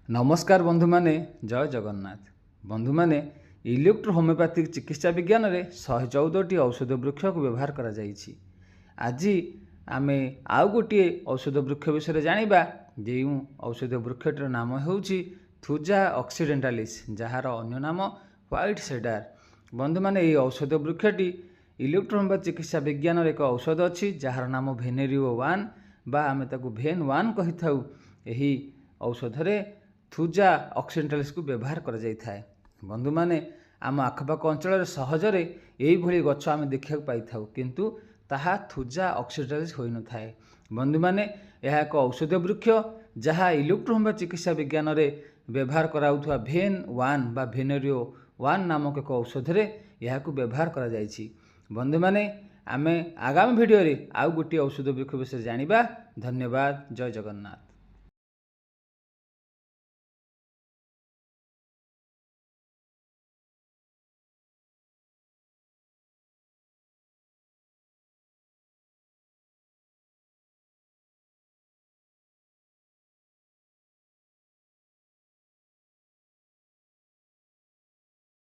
नमस्कार बंधु माने जय जगन्नाथ बंधु माने इलेक्ट्रो होमियोपैथिक चिकित्सा विज्ञान रे 114टी औषध वृक्ष को व्यवहार करा जाइछि। आज आमे आउ गोटे औषध वृक्ष विषय जानिबा जेउ औषध वृक्षटर नाम हेउछि थुजा ऑक्सीडेंटालिस जहार अन्य नाम व्हाइट सेडार। बंधु माने এই औषध वृक्षटी इलेक्ट्रो होमियोपैथिक चिकित्सा विज्ञान रे एक औषध अछि जहार नाम भेनेरियो 1 बा आमे ताकू भेन 1 कहि थाउ। एही औषध रे थुजा ऑक्सीडेंटालिस को व्यवहार करा जाय थाए। बंधु माने आम आखपाख अंचल सहजरे यही भली गछ आम देखा पाई थाउ किंतु ताहा थुजा ऑक्सीडेंटालिस होई न थाए। बंधु माने यह एक औषध वृक्ष जहाँ इलेक्ट्रो होमियोपैथिक चिकित्सा विज्ञान रे व्यवहार कराउथुवा भेन 1 बा भेनेरियो 1 नामक एक औषध रे यह को व्यवहार करा जायछि। बंधु माने आमे आगामी वीडियो रे आउ गोटे औषध वृक्ष विषय जानिबा। धन्यवाद। जय जगन्नाथ।